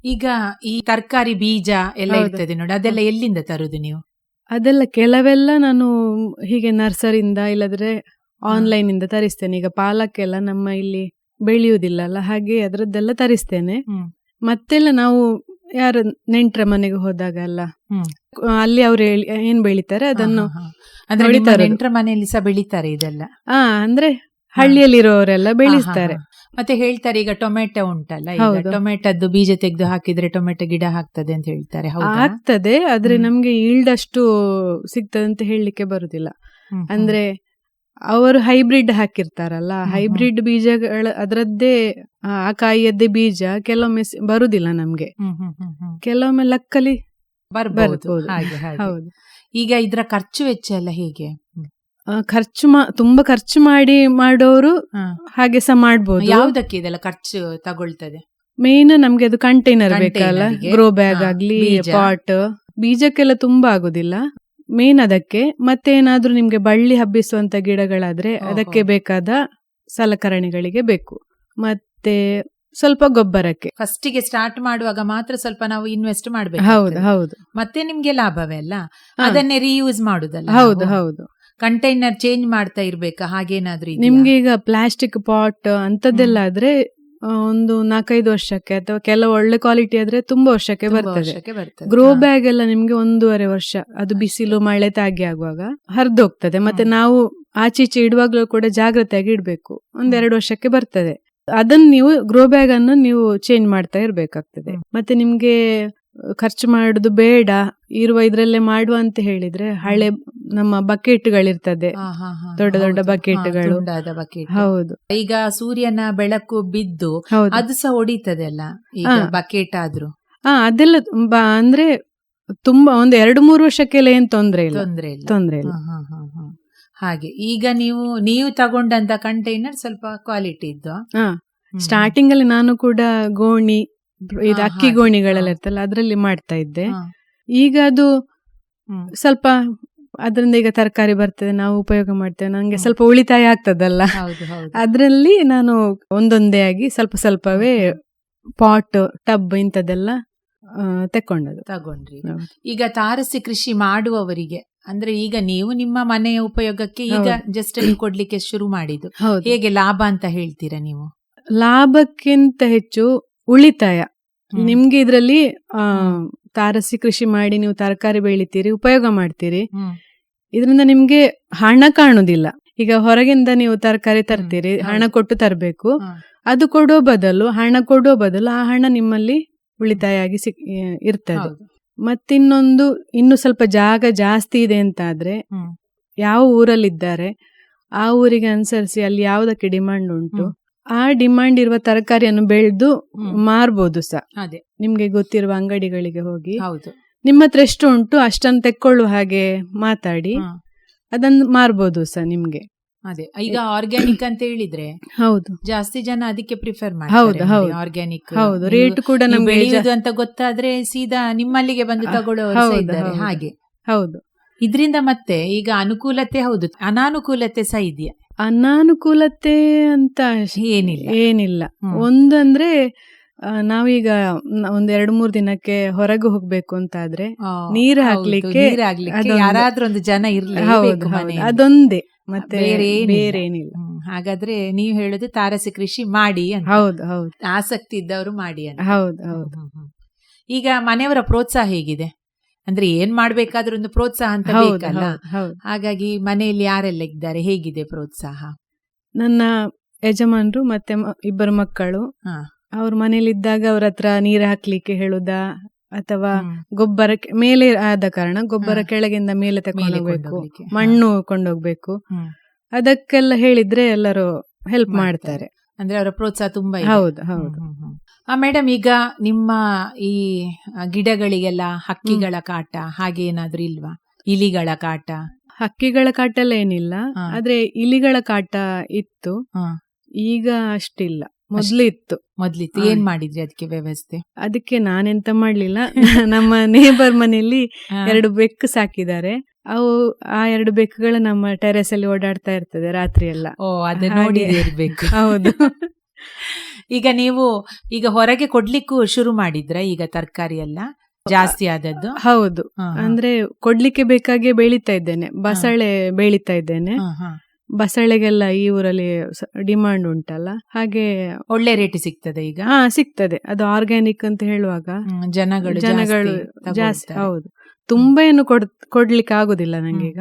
ಈಗ ಈ ತರಕಾರಿ ಬೀಜ ಎಲ್ಲ ಇರ್ತದೆ ನೋಡಿ, ಅದೆಲ್ಲ ಎಲ್ಲಿಂದ ತರುದು ನೀವು? ಅದೆಲ್ಲ ಕೆಲವೆಲ್ಲ ನಾನು ಹೀಗೆ ನರ್ಸರಿಯಿಂದ ಇಲ್ಲದ್ರೆ ಆನ್ಲೈನ್ ಇಂದ ತರಿಸ್ತೇನೆ. ಈಗ ಪಾಲಕ್ಕೆಲ್ಲ ನಮ್ಮ ಇಲ್ಲಿ ಬೆಳೆಯುವುದಿಲ್ಲ, ಹಾಗೆ ಅದರದ್ದೆಲ್ಲ ತರಿಸ್ತೇನೆ. ಮತ್ತೆಲ್ಲ ನಾವು ಯಾರು ನೆಂಟ್ರ ಮನೆಗೆ ಹೋದಾಗ ಎಲ್ಲ ಅಲ್ಲಿ ಅವ್ರು ಏನ್ ಬೆಳಿತಾರೆ ಅದನ್ನು ನೆಂಟ್ರ ಮನೆಯಲ್ಲಿ ಸಹ ಬೆಳಿತಾರೆ ಇದೆಲ್ಲ. ಅಂದ್ರೆ ಹಳ್ಳಿಯಲ್ಲಿರೋರೆಲ್ಲ ಬೆಳೆಸ್ತಾರೆ. ಮತ್ತೆ ಹೇಳ್ತಾರೆ ಈಗ ಟೊಮೆಟೊ ಉಂಟಲ್ಲ, ಈಗ ಟೊಮೆಟೊದ್ದು ಬೀಜ ತೆಗೆದು ಹಾಕಿದ್ರೆ ಟೊಮೆಟೊ ಗಿಡ ಆಗ್ತದೆ ಅಂತ ಹೇಳ್ತಾರೆ. ಆಗ್ತದೆ, ಆದ್ರೆ ನಮ್ಗೆ ಈಲ್ಡ್ ಅಷ್ಟು ಸಿಗ್ತದೆ ಅಂತ ಹೇಳಲಿಕ್ಕೆ ಬರುದಿಲ್ಲ. ಅಂದ್ರೆ ಅವರು ಹೈಬ್ರಿಡ್ ಹಾಕಿರ್ತಾರಲ್ಲ, ಹೈಬ್ರಿಡ್ ಬೀಜಗಳ ಅದರದ್ದೇ ಆ ಕಾಯಿಯದ್ದೇ ಬೀಜ ಕೆಲವೊಮ್ಮೆ ಬರುದಿಲ್ಲ ನಮ್ಗೆ, ಕೆಲವೊಮ್ಮೆ ಲಕ್ಕಲಿ ಬರ್ಬೋದು. ಹೌದು. ಈಗ ಇದ್ರ ಖರ್ಚು ವೆಚ್ಚ ಎಲ್ಲ ಹೇಗೆ? ತುಂಬಾ ಖರ್ಚು ಮಾಡೋರು ಹಾಗೆ ಸಹ ಮಾಡ್ಬೋದು. ಯಾವ್ದಕ್ಕೆ ಇದೆಲ್ಲ ಖರ್ಚು ತಗೊಳ್ತದೆ? ಮೇನ್ ನಮ್ಗೆ ಅದು ಕಂಟೈನರ್ ಬೇಕಲ್ಲ, ಗ್ರೋ ಬ್ಯಾಗ್ ಆಗ್ಲಿ ಪಾಟ್. ಬೀಜಕ್ಕೆಲ್ಲ ತುಂಬಾ ಆಗುದಿಲ್ಲ ಮೇನ್ ಅದಕ್ಕೆ. ಮತ್ತೆ ಏನಾದ್ರೂ ನಿಮ್ಗೆ ಬಳ್ಳಿ ಹಬ್ಬಿಸುವಂತ ಗಿಡಗಳಾದ್ರೆ ಅದಕ್ಕೆ ಬೇಕಾದ ಸಲಕರಣೆಗಳಿಗೆ ಬೇಕು. ಮತ್ತೆ ಸ್ವಲ್ಪ ಗೊಬ್ಬರಕ್ಕೆ ಫಸ್ಟಿಗೆ ಸ್ಟಾರ್ಟ್ ಮಾಡುವಾಗ ಮಾತ್ರ ಸ್ವಲ್ಪ ನಾವು ಇನ್ವೆಸ್ಟ್ ಮಾಡ್ಬೇಕು. ಹೌದು ಹೌದು. ಮತ್ತೆ ನಿಮ್ಗೆ ಲಾಭವೇ ಅಲ್ಲ, ಅದನ್ನೇ ರೀಯೂಸ್ ಮಾಡುದಲ್ಲ. ಹೌದು ಹೌದು. ಕಂಟೈನರ್ ಚೇಂಜ್ ಮಾಡ್ತಾ ಇರ್ಬೇಕಾ ಹಾಗೇನಾದ್ರೂ? ನಿಮ್ಗೆ ಈಗ ಪ್ಲಾಸ್ಟಿಕ್ ಪಾಟ್ ಅಂತದ್ದೆಲ್ಲ ಆದ್ರೆ ಒಂದು 4-5 ವರ್ಷಕ್ಕೆ, ಅಥವಾ ಕೆಲವು ಒಳ್ಳೆ ಕ್ವಾಲಿಟಿ ಆದ್ರೆ ತುಂಬಾ ವರ್ಷಕ್ಕೆ ಬರ್ತದೆ. ಗ್ರೋ ಬ್ಯಾಗ್ ಎಲ್ಲ ನಿಮ್ಗೆ 1.5 ವರ್ಷ, ಅದು ಬಿಸಿಲು ಮಳೆ ತಾಗಿ ಆಗುವಾಗ ಹರಿದೋಗ್ತದೆ. ಮತ್ತೆ ನಾವು ಆಚೀಚೆ ಇಡುವಾಗ್ಲೂ ಕೂಡ ಜಾಗ್ರತೆಯಾಗಿ ಇಡ್ಬೇಕು. 1-2 ವರ್ಷಕ್ಕೆ ಬರ್ತದೆ. ಅದನ್ನ ನೀವು ಗ್ರೋ ಬ್ಯಾಗ್ ಅನ್ನು ನೀವು ಚೇಂಜ್ ಮಾಡ್ತಾ ಇರ್ಬೇಕಾಗ್ತದೆ. ಮತ್ತೆ ನಿಮ್ಗೆ ಖರ್ಚು ಮಾಡುದು ಬೇಡ, ಇರುವ ಇದ್ರಲ್ಲೇ ಮಾಡುವ ಅಂತ ಹೇಳಿದ್ರೆ ಹಳೆ ನಮ್ಮ ಬಕೆಟ್ಗಳಿರ್ತದೆ, ದೊಡ್ಡ ದೊಡ್ಡ ಬಕೆಟ್ಗಳು. ಹೌದು. ಈಗ ಸೂರ್ಯನ ಬೆಳಕು ಬಿದ್ದು ಅದು ಸಹ ಹೊಡಿತದೆ ಅಲ್ಲ ಈಗ ಬಕೆಟ್ ಆದ್ರೂ. ಅದೆಲ್ಲ ಅಂದ್ರೆ ತುಂಬಾ ಒಂದು 2-3 ವರ್ಷಕ್ಕೆಲ್ಲ ಏನ್ ತೊಂದ್ರೆ ಇಲ್ಲ. ತೊಂದ್ರೆ ಇಲ್ಲ. ತೊಂದ್ರೆ ಇಲ್ಲ. ಹಾಗೆ ಈಗ ನೀವು ತಗೊಂಡಂತ ಕಂಟೈನರ್ ಸ್ವಲ್ಪ ಕ್ವಾಲಿಟಿ ಇದ್ದು. ಸ್ಟಾರ್ಟಿಂಗ್ ಅಲ್ಲಿ ನಾನು ಕೂಡ ಗೋಣಿ ಇದು ಹಾ, ಅಕ್ಕಿ ಹಾಗೆ. ಗೋಣಿಗಳೆಲ್ಲ ಹಾ. ಇರ್ತಲ್ಲ ಅದ್ರಲ್ಲಿ ಮಾಡ್ತಾ ಇದ್ದೆ. ಈಗ ಅದು ಸ್ವಲ್ಪ ಅದರಿಂದ ಈಗ ತರಕಾರಿ ಬರ್ತದೆ, ನಾವು ಉಪಯೋಗ ಮಾಡ್ತೇವೆ, ನಂಗೆ ಸ್ವಲ್ಪ ಉಳಿತಾಯ ಆಗ್ತದಲ್ಲ, ಹೌದು ಹೌದು. ಅದ್ರಲ್ಲಿ ನಾನು ಒಂದೊಂದೇ ಆಗಿ ಸ್ವಲ್ಪ ಸ್ವಲ್ಪವೇ ಪಾಟ್ ಟಬ್ ಇಂಥದ್ದೆಲ್ಲ ತಕೊಂಡದು. ತಗೊಂಡ್ರಿ. ಹೌದು. ಈಗ ತಾರಸಿ ಕೃಷಿ ಮಾಡುವವರಿಗೆ ಅಂದ್ರೆ ಈಗ ನೀವು ನಿಮ್ಮ ಮನೆಯ ಉಪಯೋಗಕ್ಕೆ ಈಗ ಜಸ್ಟ್ ನೀವು ಕೊಡ್ಲಿಕ್ಕೆ ಶುರು ಮಾಡಿದ್ದು, ಹೌದು. ಹೇಗೆ ಲಾಭ ಅಂತ ಹೇಳ್ತೀರಾ ನೀವು? ಲಾಭಕ್ಕಿಂತ ಹೆಚ್ಚು ಉಳಿತಾಯ. ನಿಮ್ಗೆ ಇದ್ರಲ್ಲಿ ತಾರಸಿ ಕೃಷಿ ಮಾಡಿ ನೀವು ತರಕಾರಿ ಬೆಳಿತೀರಿ, ಉಪಯೋಗ ಮಾಡ್ತೀರಿ, ಇದರಿಂದ ನಿಮ್ಗೆ ಹಣ ಕಾಣುದಿಲ್ಲ. ಈಗ ಹೊರಗಿಂದ ನೀವು ತರಕಾರಿ ತರ್ತೀರಿ, ಹಣ ಕೊಟ್ಟು ತರಬೇಕು. ಅದು ಕೊಡೋ ಬದಲು ಆ ಹಣ ನಿಮ್ಮಲ್ಲಿ ಉಳಿತಾಯ ಆಗಿ ಇರ್ತದೆ. ಮತ್ತಿನ್ನೊಂದು, ಇನ್ನು ಸ್ವಲ್ಪ ಜಾಗ ಜಾಸ್ತಿ ಇದೆ ಅಂತ ಆದ್ರೆ, ಯಾವ ಊರಲ್ಲಿದ್ದಾರೆ ಆ ಊರಿಗೆ ಅನುಸರಿಸಿ ಅಲ್ಲಿ ಯಾವುದಕ್ಕೆ ಡಿಮಾಂಡ್ ಉಂಟು ಆ ಡಿಮಾಂಡ್ ಇರುವ ತರಕಾರಿಯನ್ನು ಬೆಳೆದು ಮಾರ್ಬೋದು ಸಹ. ಅದೇ ನಿಮ್ಗೆ ಗೊತ್ತಿರುವ ಅಂಗಡಿಗಳಿಗೆ ಹೋಗಿ ಹೌದು, ನಿಮ್ಮ ಹತ್ರ ಎಷ್ಟು ಉಂಟು ಅಷ್ಟನ್ನು ತೆಕ್ಕೊಳ್ಳುವ ಹಾಗೆ ಮಾತಾಡಿ ಅದನ್ನು ಮಾರ್ಬೋದು ಸಹ ನಿಮ್ಗೆ. ಅದೇ ಈಗ ಆರ್ಗ್ಯಾನಿಕ್ ಅಂತ ಹೇಳಿದ್ರೆ ಹೌದು, ಜಾಸ್ತಿ ಜನ ಅದಕ್ಕೆ ಪ್ರಿಫರ್ ಹೌದು, ಹೌದು. ಆರ್ಗ್ಯಾನಿಕ್. ಹೌದು, ರೇಟ್ ಕೂಡ ನಮ್ಗೆ ಬೆಳೆಯುವುದು ಅಂತ ಗೊತ್ತಾದ್ರೆ ಸೀದಾ ನಿಮ್ಮಲ್ಲಿಗೆ ಬಂದು ತಗೊಳ್ಳೋರು ಸಹ ಇದ್ದಾರೆ. ಹಾಗೆ ಹೌದು. ಇದರಿಂದ ಮತ್ತೆ ಈಗ ಅನುಕೂಲತೆ ಹೌದು, ಅನಾನುಕೂಲತೆ ಸಹ ಇದೆಯಾ? ಅನಾನುಕೂಲತೆ ಅಂತ ಏನಿಲ್ಲ. ಒಂದಂದ್ರೆ ನಾವೀಗ 1-2-3 ದಿನಕ್ಕೆ ಹೊರಗೆ ಹೋಗ್ಬೇಕು ಅಂತ ಆದ್ರೆ ನೀರು ಹಾಕ್ಲಿಕ್ಕೆ ಯಾರಾದ್ರೂ ಒಂದು ಜನ ಇರ್ಲೇಬೇಕು ಮನೆಯಲ್ಲಿ. ಅದೊಂದೇ, ಮತ್ತೆ ಬೇರೆ ಏನಿಲ್ಲ. ಹಾಗಾದ್ರೆ ನೀವು ಹೇಳುದು ತಾರಸಿ ಕೃಷಿ ಮಾಡಿ ಅಂತ. ಹೌದು ಹೌದು, ಆಸಕ್ತಿ ಇದ್ದವರು ಮಾಡಿ ಅಂತ. ಹೌದು ಹೌದು. ಈಗ ಮನೆಯವರ ಪ್ರೋತ್ಸಾಹ ಹೇಗಿದೆ? ಅಂದ್ರೆ ಏನ್ ಮಾಡ್ಬೇಕಾದ್ರೂ ಒಂದು ಪ್ರೋತ್ಸಾಹ ಅಂತ ಬೇಕಲ್ಲ, ಹಾಗಾಗಿ ಮನೆಯಲ್ಲಿ ಯಾರೆಲ್ಲ ಇದ್ದಾರೆ, ಹೇಗಿದೆ ಪ್ರೋತ್ಸಾಹ? ನನ್ನ ಯಜಮಾನ್ರು ಮತ್ತೆ 2 ಮಕ್ಕಳು. ಅವ್ರ ಮನೇಲಿ ಇದ್ದಾಗ ಅವ್ರ ಹತ್ರ ನೀರು ಹಾಕ್ಲಿಕ್ಕೆ ಹೇಳುದಾ, ಅಥವಾ ಗೊಬ್ಬರ ಮೇಲೆ ಆದ ಕಾರಣ ಗೊಬ್ಬರ ಕೆಳಗಿಂದ ಮೇಲೆ ತಗೊಂಡೋಗ್ಬೇಕು, ಮಣ್ಣು ಕೊಂಡೋಗ್ಬೇಕು, ಅದಕ್ಕೆಲ್ಲ ಹೇಳಿದ್ರೆ ಎಲ್ಲರೂ ಹೆಲ್ಪ್ ಮಾಡ್ತಾರೆ. ಅಂದ್ರೆ ಅವರ ಪ್ರೋತ್ಸಾಹ ತುಂಬಾ. ಹೌದು ಹೌದು. ಮೇಡಮ್, ಈಗ ನಿಮ್ಮ ಈ ಗಿಡಗಳಿಗೆಲ್ಲ ಹಕ್ಕಿಗಳ ಕಾಟ ಹಾಗೆ ಏನಾದ್ರೂ ಇಲ್ವಾ? ಇಲಿಗಳ ಕಾಟ? ಹಕ್ಕಿಗಳ ಕಾಟ ಎಲ್ಲ ಏನಿಲ್ಲ, ಆದ್ರೆ ಇಲಿಗಳ ಕಾಟ ಇತ್ತು. ಈಗ ಅಷ್ಟಿಲ್ಲ, ಮೊದ್ಲಿತ್ತು. ಏನ್ ಮಾಡಿದ್ರಿ ಅದಕ್ಕೆ ವ್ಯವಸ್ಥೆ? ಅದಕ್ಕೆ ನಾನೆಂತ ಮಾಡ್ಲಿಲ್ಲ. ನಮ್ಮ ನೇಬರ್ ಮನೆಯಲ್ಲಿ 2 ಬೆಕ್ಕು ಸಾಕಿದ್ದಾರೆ. ಅವು ಆ 2 ಬೆಕ್ಕುಗಳು ನಮ್ಮ ಟೆರೆಸ್ ಅಲ್ಲಿ ಓಡಾಡ್ತಾ ಇರ್ತದೆ ರಾತ್ರಿ ಎಲ್ಲ. ಇರ್ಬೇಕು. ಹೌದು. ಈಗ ನೀವು ಹೊರಗೆ ಕೊಡ್ಲಿಕ್ಕೂ ಶುರು ಮಾಡಿದ್ರ ಈಗ ತರಕಾರಿ ಎಲ್ಲ ಜಾಸ್ತಿ ಆದದ್ದು? ಹೌದು, ಅಂದ್ರೆ ಕೊಡ್ಲಿಕ್ಕೆ ಬೇಕಾಗಿ ಬೆಳೀತಾ ಇದ್ದೇನೆ. ಬಸಳೆ ಬೆಳೀತಾ ಇದ್ದೇನೆ. ಬಸಳೆಗೆಲ್ಲ ಈ ಊರಲ್ಲಿ ಡಿಮಾಂಡ್ ಉಂಟಲ್ಲ, ಹಾಗೆ ಒಳ್ಳೆ ರೇಟ್ ಸಿಗ್ತದೆ ಈಗ. ಸಿಗ್ತದೆ. ಅದು ಆರ್ಗ್ಯಾನಿಕ್ ಅಂತ ಹೇಳುವಾಗ ಜನಗಳು ಜಾಸ್ತಿ. ಹೌದು, ತುಂಬಾ ಏನು ಕೊಡ್ಲಿಕ್ಕೆ ಆಗುದಿಲ್ಲ ನಂಗೀಗ.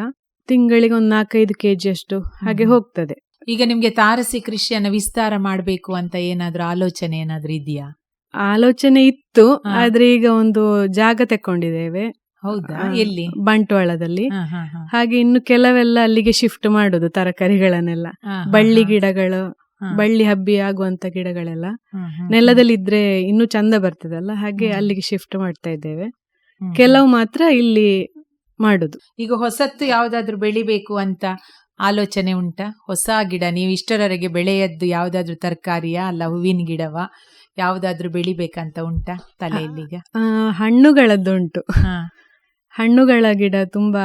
ತಿಂಗಳಿಗೆ 4-5 kg ಅಷ್ಟು ಹಾಗೆ ಹೋಗ್ತದೆ. ಈಗ ನಿಮ್ಗೆ ತಾರಸಿ ಕೃಷಿಯನ್ನ ವಿಸ್ತಾರ ಮಾಡ್ಬೇಕು ಅಂತ ಏನಾದ್ರೂ ಆಲೋಚನೆ ಏನಾದ್ರೂ ಇದೆಯಾ? ಆಲೋಚನೆ ಇತ್ತು, ಆದ್ರೆ ಈಗ ಒಂದು ಜಾಗ ತಕೊಂಡಿದ್ದೇವೆ. ಹೌದಾ? ಎಲ್ಲಿ? ಬಂಟ್ವಾಳದಲ್ಲಿ. ಹಾಗೆ ಇನ್ನು ಕೆಲವೆಲ್ಲ ಅಲ್ಲಿಗೆ ಶಿಫ್ಟ್ ಮಾಡುದು, ತರಕಾರಿಗಳನ್ನೆಲ್ಲ, ಬಳ್ಳಿ ಗಿಡಗಳು, ಬಳ್ಳಿ ಹಬ್ಬಿ ಆಗುವಂತ ಗಿಡಗಳೆಲ್ಲ ನೆಲದಲ್ಲಿ ಇದ್ರೆ ಇನ್ನೂ ಚಂದ ಬರ್ತದಲ್ಲ, ಹಾಗೆ ಅಲ್ಲಿಗೆ ಶಿಫ್ಟ್ ಮಾಡ್ತಾ ಇದ್ದೇವೆ. ಕೆಲವು ಮಾತ್ರ ಇಲ್ಲಿ ಮಾಡುದು. ಈಗ ಹೊಸತ್ತು ಯಾವ್ದಾದ್ರು ಬೆಳಿಬೇಕು ಅಂತ ಆಲೋಚನೆ ಉಂಟಾ? ಹೊಸ ಗಿಡ ನೀವು ಇಷ್ಟರವರೆಗೆ ಬೆಳೆಯದ್ದು ಯಾವ್ದಾದ್ರು ತರಕಾರಿಯಾ ಅಲ್ಲ ಹೂವಿನ ಗಿಡವಾ, ಯಾವ್ದಾದ್ರು ಬೆಳಿಬೇಕಂತ ಉಂಟಾ ತಲೆಯಲ್ಲೀಗ? ಹಣ್ಣುಗಳದ್ದುಂಟು. ಹಣ್ಣುಗಳ ಗಿಡ ತುಂಬಾ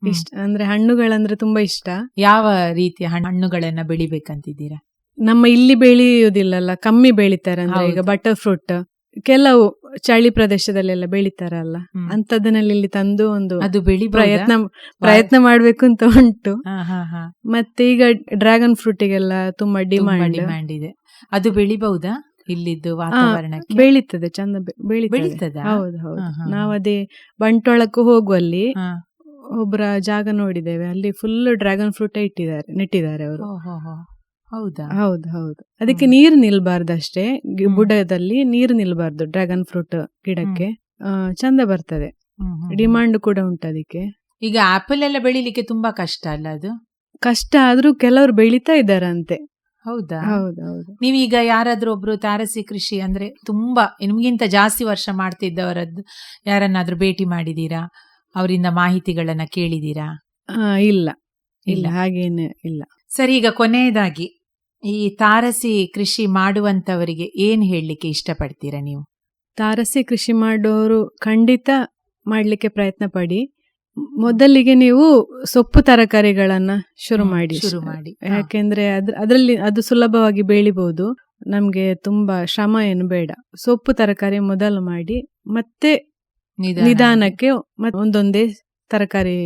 ಇಷ್ಟ, ಅಂದ್ರೆ ಹಣ್ಣುಗಳಂದ್ರೆ ತುಂಬಾ ಇಷ್ಟ. ಯಾವ ರೀತಿಯ ಹಣ್ಣುಗಳನ್ನ ಬೆಳಿಬೇಕಂತಿದ್ದೀರಾ? ನಮ್ಮ ಇಲ್ಲಿ ಬೆಳೆಯುವುದಿಲ್ಲಲ್ಲ, ಕಮ್ಮಿ ಬೆಳಿತಾರೆ. ಅಂದ್ರೆ ಈಗ ಬಟರ್ ಫ್ರೂಟ್ ಕೆಲವು ಚಳಿ ಪ್ರದೇಶದಲ್ಲೆಲ್ಲ ಬೆಳಿತಾರಲ್ಲ, ಅಂತದನ್ನೆಲ್ಲ ಇಲ್ಲಿ ತಂದು ಒಂದು ಅದು ಪ್ರಯತ್ನ ಮಾಡ್ಬೇಕು ಅಂತ ಉಂಟು. ಮತ್ತೆ ಈಗ ಡ್ರ್ಯಾಗನ್ ಫ್ರೂಟಿಗೆಲ್ಲ ತುಂಬಾ ಡಿಮ್ಯಾಂಡ್ ಇದೆ. ಅದು ಬೆಳಿಬಹುದಾ? ಇಲ್ಲಿದ್ದು ವಾತಾವರಣಕ್ಕೆ ಬೆಳೀತದೆ, ಚಂದ ಬೆಳೀತದೆ. ಹೌದು ಹೌದು. ನಾವದೇ ಬಂಟ್ವಾಳಕ್ಕೂ ಹೋಗುವಲ್ಲಿ ಒಬ್ಬರ ಜಾಗ ನೋಡಿದ್ದೇವೆ, ಅಲ್ಲಿ ಫುಲ್ ಡ್ರ್ಯಾಗನ್ ಫ್ರೂಟ್ ನೆಟ್ಟಿದ್ದಾರೆ ಅವರು. ಹೌದಾ? ಹೌದು ಹೌದು. ಅದಕ್ಕೆ ನೀರು ನಿಲ್ಬಾರ್ದು ಅಷ್ಟೇ, ಬುಡದಲ್ಲಿ ನೀರು ನಿಲ್ಬಾರ್ದು ಡ್ರ್ಯಾಗನ್ ಫ್ರೂಟ್ ಗಿಡಕ್ಕೆ. ಚಂದ ಬರ್ತದೆ, ಡಿಮಾಂಡ್ ಕೂಡ ಉಂಟು ಅದಕ್ಕೆ. ಈಗ ಆಪಲ್ ಎಲ್ಲ ಬೆಳಿಲಿಕ್ಕೆ ತುಂಬಾ ಕಷ್ಟ ಅಲ್ಲ? ಅದು ಕಷ್ಟ ಆದ್ರೂ ಕೆಲವರು ಬೆಳಿತಾ ಇದ್ದಾರಂತೆ. ಹೌದಾ? ಹೌದೌದು. ನೀವೀಗ ಯಾರಾದ್ರೂ ಒಬ್ರು ತಾರಸಿ ಕೃಷಿ ಅಂದ್ರೆ ತುಂಬಾ ನಿಮ್ಗಿಂತ ಜಾಸ್ತಿ ವರ್ಷ ಮಾಡ್ತಿದ್ದವರದ್ದು ಯಾರನ್ನಾದ್ರೂ ಭೇಟಿ ಮಾಡಿದೀರಾ? ಅವರಿಂದ ಮಾಹಿತಿಗಳನ್ನ ಕೇಳಿದೀರಾ? ಇಲ್ಲ ಇಲ್ಲ, ಹಾಗೇನೆ ಇಲ್ಲ. ಸರಿ, ಈಗ ಕೊನೆಯದಾಗಿ ಈ ತಾರಸಿ ಕೃಷಿ ಮಾಡುವಂತವರಿಗೆ ಏನ್ ಹೇಳಲಿಕ್ಕೆ ಇಷ್ಟಪಡ್ತೀರಾ ನೀವು? ತಾರಸಿ ಕೃಷಿ ಮಾಡೋರು ಖಂಡಿತ ಮಾಡ್ಲಿಕ್ಕೆ ಪ್ರಯತ್ನ ಪಡಿ. ಮೊದಲಿಗೆ ನೀವು ಸೊಪ್ಪು ತರಕಾರಿಗಳನ್ನ ಶುರು ಮಾಡಿ. ಯಾಕೆಂದ್ರೆ ಅದರಲ್ಲಿ ಅದು ಸುಲಭವಾಗಿ ಬೆಳಿಬಹುದು, ನಮ್ಗೆ ತುಂಬಾ ಶ್ರಮ ಏನು ಬೇಡ. ಸೊಪ್ಪು ತರಕಾರಿ ಮೊದಲು ಮಾಡಿ, ಮತ್ತೆ ನಿಧಾನಕ್ಕೆ ಒಂದೊಂದೇ ತರಕಾರಿ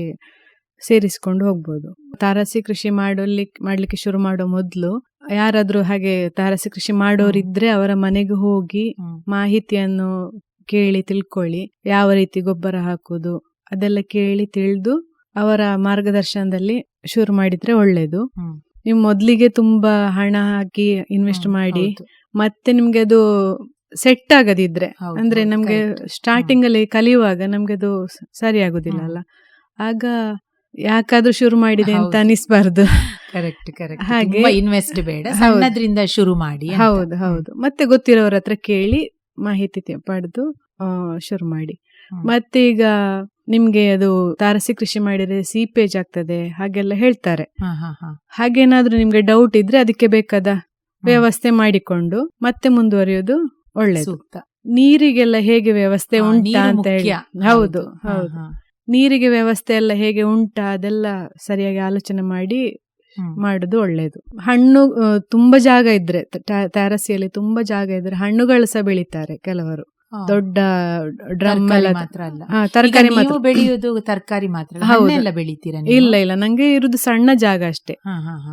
ಸೇರಿಸ್ಕೊಂಡು ಹೋಗ್ಬೋದು. ತಾರಸಿ ಕೃಷಿ ಮಾಡ್ಲಿಕ್ಕೆ ಶುರು ಮಾಡೋ ಮೊದ್ಲು ಯಾರಾದ್ರೂ ಹಾಗೆ ತಾರಸಿ ಕೃಷಿ ಮಾಡೋರಿದ್ರೆ ಅವರ ಮನೆಗೆ ಹೋಗಿ ಮಾಹಿತಿಯನ್ನು ಕೇಳಿ ತಿಳ್ಕೊಳ್ಳಿ. ಯಾವ ರೀತಿ ಗೊಬ್ಬರ ಹಾಕುದು ಅದೆಲ್ಲ ಕೇಳಿ ತಿಳಿದು ಅವರ ಮಾರ್ಗದರ್ಶನದಲ್ಲಿ ಶುರು ಮಾಡಿದ್ರೆ ಒಳ್ಳೇದು. ನೀವು ಮೊದ್ಲಿಗೆ ತುಂಬಾ ಹಣ ಹಾಕಿ ಇನ್ವೆಸ್ಟ್ ಮಾಡಿ ಮತ್ತೆ ನಿಮ್ಗೆ ಅದು ಸೆಟ್ ಆಗದಿದ್ರೆ, ಅಂದ್ರೆ ನಮ್ಗೆ ಸ್ಟಾರ್ಟಿಂಗ್ ಅಲ್ಲಿ ಕಲಿಯುವಾಗ ನಮ್ಗೆ ಅದು ಸರಿ ಆಗುದಿಲ್ಲ ಅಲ್ಲ, ಆಗ ಯಾಕಾದ್ರೂ ಶುರು ಮಾಡಿದೆ ಅಂತ ಅನಿಸ್ಬಾರ್ದು. ಹಾಗೆ ಇನ್ವೆಸ್ಟ್ ಬೇಡ, ಸಣ್ಣದ್ರಿಂದ ಶುರು ಮಾಡಿ. ಹೌದು ಹೌದು. ಮತ್ತೆ ಗೊತ್ತಿರೋರ ಹತ್ರ ಕೇಳಿ ಮಾಹಿತಿ ಪಡೆದು ಶುರು ಮಾಡಿ. ಮತ್ತೆ ಈಗ ನಿಮ್ಗೆ ಅದು ತಾರಸಿ ಕೃಷಿ ಮಾಡಿದ್ರೆ ಸೀಪೇಜ್ ಆಗ್ತದೆ ಹಾಗೆಲ್ಲ ಹೇಳ್ತಾರೆ. ಹಾಗೇನಾದ್ರೂ ನಿಮ್ಗೆ ಡೌಟ್ ಇದ್ರೆ ಅದಕ್ಕೆ ಬೇಕಾದ ವ್ಯವಸ್ಥೆ ಮಾಡಿಕೊಂಡು ಮತ್ತೆ ಮುಂದುವರಿಯೋದು ಒಳ್ಳೆಯದು. ನೀರಿಗೆಲ್ಲ ಹೇಗೆ ವ್ಯವಸ್ಥೆ ಉಂಟಾ ಅಂತ ಹೇಳಿ. ಹೌದು ಹೌದು. ನೀರಿಗೆ ವ್ಯವಸ್ಥೆ ಎಲ್ಲ ಹೇಗೆ ಉಂಟಾ ಅದೆಲ್ಲ ಸರಿಯಾಗಿ ಆಲೋಚನೆ ಮಾಡಿ ಮಾಡುದು ಒಳ್ಳೇದು. ಹಣ್ಣು ತುಂಬಾ ಜಾಗ ಇದ್ರೆ, ತಾರಸಿಯಲ್ಲಿ ತುಂಬಾ ಜಾಗ ಇದ್ರೆ ಹಣ್ಣುಗಳು ಸಹ ಬೆಳಿತಾರೆ ಕೆಲವರು. ದೊಡ್ಡ ಡ್ರಮ್ ತರಕಾರಿ ಬೆಳೆಯುವುದು ತರಕಾರಿ ಮಾತ್ರ ಬೆಳಿತೀರಾ? ಇಲ್ಲ ಇಲ್ಲ, ನಂಗೆ ಇರುದು ಸಣ್ಣ ಜಾಗ ಅಷ್ಟೇ,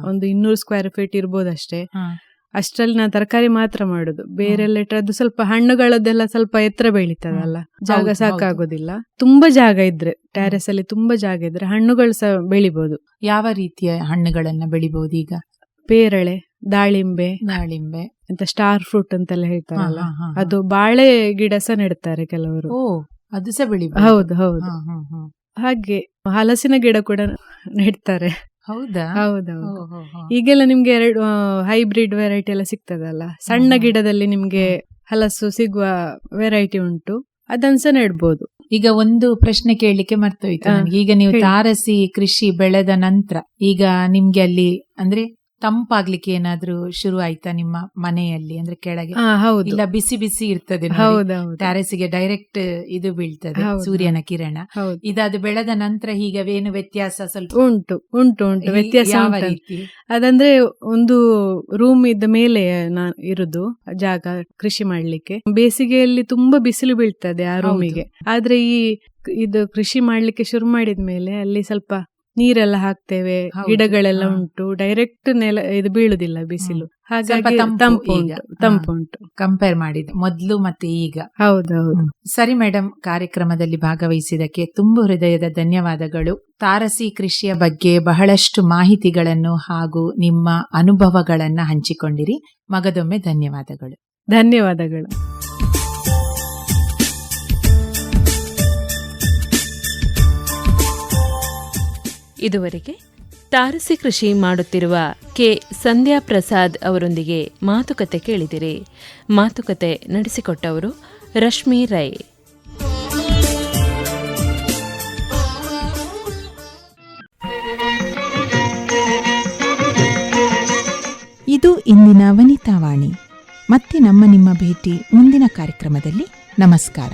ಒಂದು 200 ಸ್ಕ್ವೇರ್ ಫೀಟ್ ಇರ್ಬೋದಷ್ಟೇ. ಅಷ್ಟ್ರಲ್ಲಿ ನಾನು ತರಕಾರಿ ಮಾತ್ರ ಮಾಡುದು. ಬೇರೆಲ್ಲ ಇಟ್ಟರೆ ಅದು ಸ್ವಲ್ಪ ಹಣ್ಣುಗಳದ್ದೆಲ್ಲ ಸ್ವಲ್ಪ ಎತ್ತರ ಬೆಳೀತದಲ್ಲ, ಜಾಗ ಸಾಕಾಗೋದಿಲ್ಲ. ತುಂಬಾ ಜಾಗ ಇದ್ರೆ, ಟ್ಯಾರೆಸ್ ಅಲ್ಲಿ ತುಂಬಾ ಜಾಗ ಇದ್ರೆ ಹಣ್ಣುಗಳು ಸಹ ಬೆಳಿಬಹುದು. ಯಾವ ರೀತಿಯ ಹಣ್ಣುಗಳನ್ನ ಬೆಳಿಬಹುದು? ಈಗ ಪೇರಳೆ, ದಾಳಿಂಬೆ ಅಂತ ಸ್ಟಾರ್ ಫ್ರೂಟ್ ಅಂತೆಲ್ಲ ಹೇಳ್ತಾರಲ್ಲ, ಅದು ಬಾಳೆ ಗಿಡ ಸಹ ನೆಡ್ತಾರೆ ಕೆಲವರು. ಅದು ಸಹ ಬೆಳಿ. ಹೌದು ಹೌದು. ಹಾಗೆ ಹಲಸಿನ ಗಿಡ ಕೂಡ ನೆಡ್ತಾರೆ. ಹೌದಾ? ಹೌದೌದು. ಈಗೆಲ್ಲ ನಿಮ್ಗೆ 2 ಹೈಬ್ರಿಡ್ ವೆರೈಟಿ ಎಲ್ಲ ಸಿಗ್ತದಲ್ಲ, ಸಣ್ಣ ಗಿಡದಲ್ಲಿ ನಿಮ್ಗೆ ಹಲಸು ಸಿಗುವ ವೆರೈಟಿ ಉಂಟು, ಅದನ್ಸ ನೆಡ್ಬೋದು. ಈಗ ಒಂದು ಪ್ರಶ್ನೆ ಕೇಳಲಿಕ್ಕೆ ಮರ್ತೋಯ್ತು ನನಗೆ. ಈಗ ನೀವು ತಾರಸಿ ಕೃಷಿ ಬೆಳೆದ ನಂತರ ಈಗ ನಿಮ್ಗೆ ಅಲ್ಲಿ ಅಂದ್ರೆ ತಂಪಾಗ್ಲಿಕ್ಕೆ ಏನಾದ್ರೂ ಶುರು ಆಯ್ತಾ ನಿಮ್ಮ ಮನೆಯಲ್ಲಿ? ಅಂದ್ರೆ ಕೆಳಗೆ ಇಲ್ಲ ಬಿಸಿ ಬಿಸಿ ಇರ್ತದೆ, ಟ್ಯಾರೆಸ್ಗೆ ಡೈರೆಕ್ಟ್ ಇದು ಬೀಳ್ತದೆ ಸೂರ್ಯನ ಕಿರಣ. ಇದಾದ ಬೆಳೆದ ನಂತರ ಹೀಗವೇನು ವ್ಯತ್ಯಾಸ? ಸ್ವಲ್ಪ ಉಂಟು ಉಂಟು ಉಂಟು ವ್ಯತ್ಯಾಸ. ಯಾವ ರೀತಿ? ಅದಂದ್ರೆ ಒಂದು ರೂಮ್ ಇದ್ದ ಮೇಲೆ ಇರುದು ಜಾಗ ಕೃಷಿ ಮಾಡ್ಲಿಕ್ಕೆ. ಬೇಸಿಗೆಯಲ್ಲಿ ತುಂಬಾ ಬಿಸಿಲು ಬೀಳ್ತದೆ ಆ ರೂಮಿಗೆ. ಆದ್ರೆ ಇದು ಕೃಷಿ ಮಾಡ್ಲಿಕ್ಕೆ ಶುರು ಮಾಡಿದ್ಮೇಲೆ ಅಲ್ಲಿ ಸ್ವಲ್ಪ ನೀರೆಲ್ಲ ಹಾಕ್ತೇವೆ, ಗಿಡಗಳೆಲ್ಲ ಉಂಟು, ಡೈರೆಕ್ಟ್ ಇದು ಬೀಳುದಿಲ್ಲ ಬಿಸಿಲು, ಹಾಗಾಗಿ ತಂಪು ಉಂಟು ಕಂಪೇರ್ ಮಾಡಿದ ಮೊದ್ಲು ಮತ್ತೆ ಈಗ. ಹೌದೌದು. ಸರಿ ಮೇಡಮ್, ಕಾರ್ಯಕ್ರಮದಲ್ಲಿ ಭಾಗವಹಿಸಿದಕ್ಕೆ ತುಂಬಾ ಹೃದಯದ ಧನ್ಯವಾದಗಳು. ತಾರಸಿ ಕೃಷಿಯ ಬಗ್ಗೆ ಬಹಳಷ್ಟು ಮಾಹಿತಿಗಳನ್ನು ಹಾಗೂ ನಿಮ್ಮ ಅನುಭವಗಳನ್ನ ಹಂಚಿಕೊಂಡಿರಿ. ಮಗದೊಮ್ಮೆ ಧನ್ಯವಾದಗಳು. ಧನ್ಯವಾದಗಳು. ಇದುವರೆಗೆ ತಾರಸಿ ಕೃಷಿ ಮಾಡುತ್ತಿರುವ ಕೆ. ಸಂಧ್ಯಾ ಪ್ರಸಾದ್ ಅವರೊಂದಿಗೆ ಮಾತುಕತೆ ಕೇಳಿದಿರಿ. ಮಾತುಕತೆ ನಡೆಸಿಕೊಟ್ಟವರು ರಶ್ಮಿ ರೈ. ಇದು ಇಂದಿನ ವನಿತಾವಾಣಿ. ಮತ್ತೆ ನಿಮ್ಮ ಭೇಟಿ ಮುಂದಿನ ಕಾರ್ಯಕ್ರಮದಲ್ಲಿ. ನಮಸ್ಕಾರ.